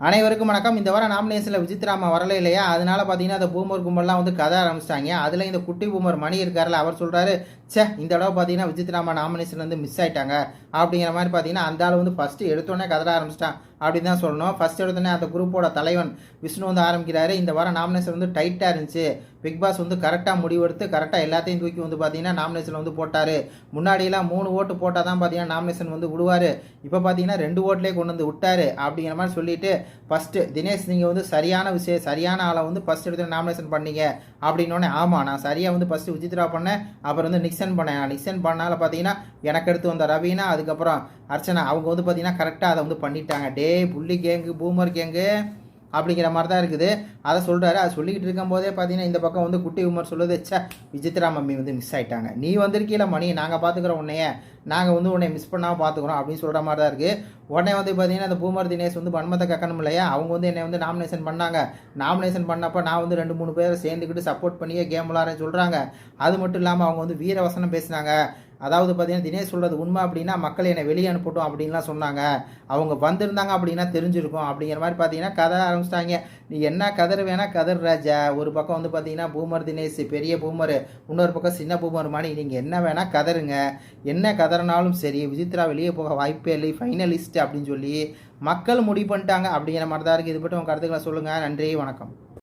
அனைவருக்கும் வணக்கம். இந்த வாரம் நாமினேஷனில் விசித்ராமா வரல இல்லையா, அதனால பார்த்தீங்கன்னா அந்த பூமர் கும்பல்லாம் வந்து கதை ஆரம்பிச்சிட்டாங்க. அதில் இந்த குட்டி பூமர் மணி இருக்கார்ல, அவர் சொல்கிறாரு, இந்த தடவை பார்த்தீங்கன்னா விசித்ராமா நாமினேஷன் வந்து மிஸ் ஆயிட்டாங்க அப்படிங்கிற மாதிரி பார்த்தீங்கன்னா அந்த ஆள் வந்து ஃபஸ்ட்டு எடுத்தோடனே கதற ஆரம்பிச்சிட்டான் அப்படின்னு தான் சொல்லணும். ஃபஸ்ட் எடுத்தோடனே அந்த குரூப்போட தலைவன் விஷ்ணு வந்து ஆரம்பிக்கிறாரு. இந்த வாரம் நாமினேஷன் வந்து டைட்டாக இருந்துச்சு, பிக் பாஸ் வந்து கரெக்டாக முடிவெடுத்து கரெக்டாக எல்லாத்தையும் தூக்கி வந்து பார்த்தீங்கன்னா நாமினேஷன் வந்து போட்டார். முன்னாடியெல்லாம் 3 ஓட்டு போட்டால் தான் பார்த்தீங்கன்னா நாமினேஷன் வந்து விடுவார், இப்போ பார்த்தீங்கன்னா 2 ஓட்லேயே கொண்டு வந்து விட்டார் அப்படிங்கிற மாதிரி சொல்லிட்டு, ஃபஸ்ட்டு தினேஷ் நீங்கள் வந்து சரியான ஆளை வந்து ஃபஸ்ட் எடுத்து நாமினேஷன் பண்ணீங்க அப்படின்னோடனே, ஆமாம் நான் சரியாக வந்து ஃபஸ்ட்டு விசித்ரா பண்ணேன், அப்புறம் வந்து நிக்சன் பண்ணேன். நிக்சன் பண்ணால பார்த்தீங்கன்னா எனக்கு எடுத்து வந்த ரவீனா அதுக்கப்புறம் அர்ச்சனா அவங்க வந்து பார்த்தீங்கன்னா கரெக்டாக அதை வந்து பண்ணிட்டாங்க. டே புள்ளி கேங்கு பூமர் கேங்கு அப்படிங்கிற மாதிரி தான் இருக்குது. அதை சொல்கிறாரு. அதை சொல்லிக்கிட்டு இருக்கும்போதே பார்த்தீங்கன்னா இந்த பக்கம் வந்து குட்டி உமர் சொல்லுது, விசித்ரா மம்மி வந்து மிஸ் ஆகிட்டாங்க, நீ வந்திருக்கீல மணி, நாங்கள் பார்த்துக்குறோம் உன்னையே, நாங்கள் வந்து உன்னை மிஸ் பண்ணாமல் பார்த்துக்குறோம் அப்படின்னு சொல்கிற மாதிரி தான் இருக்குது. உடனே வந்து பார்த்தீங்கன்னா அந்த பூமர் தினேஷ் வந்து வன்மத்தை கக்கணும் இல்லையா, அவங்க வந்து என்னை வந்து நாமினேஷன் பண்ணாங்க, நாமினேஷன் பண்ணப்போ நான் வந்து 2-3 பேரை சேர்ந்துக்கிட்டு சப்போர்ட் பண்ணியே கேம் விளாட்றேன்னு சொல்கிறாங்க. அது மட்டும் இல்லாமல் அவங்க வந்து வீரவசனம் பேசினாங்க. அதாவது பார்த்தீங்கன்னா தினேஷ் சொல்கிறது உண்மை அப்படின்னா மக்கள் என்னை வெளியே அனுப்பட்டும் அப்படின்லாம் சொன்னாங்க, அவங்க வந்திருந்தாங்க அப்படின்னா தெரிஞ்சிருக்கும் அப்படிங்கிற மாதிரி பார்த்தீங்கன்னா கதை ஆரம்பிச்சிட்டாங்க. நீ என்ன கதர் வேணா கதர் ராஜா, ஒரு பக்கம் வந்து பார்த்தீங்கன்னா பூமர் தினேஷ் பெரிய பூமர், இன்னொரு பக்கம் சின்ன பூமர் மணி, நீங்கள் என்ன வேணால் கதருங்க, என்ன கதறினாலும் சரி விசித்ரா வெளியே போக வாய்ப்பே இல்லை, ஃபைனலிஸ்ட் அப்படின்னு சொல்லி மக்கள் முடிவு பண்ணிட்டாங்க அப்படிங்கிற மாதிரி தான் இருக்குது. இது பற்றி உங்கள் கருத்துக்களை சொல்லுங்கள். நன்றி, வணக்கம்.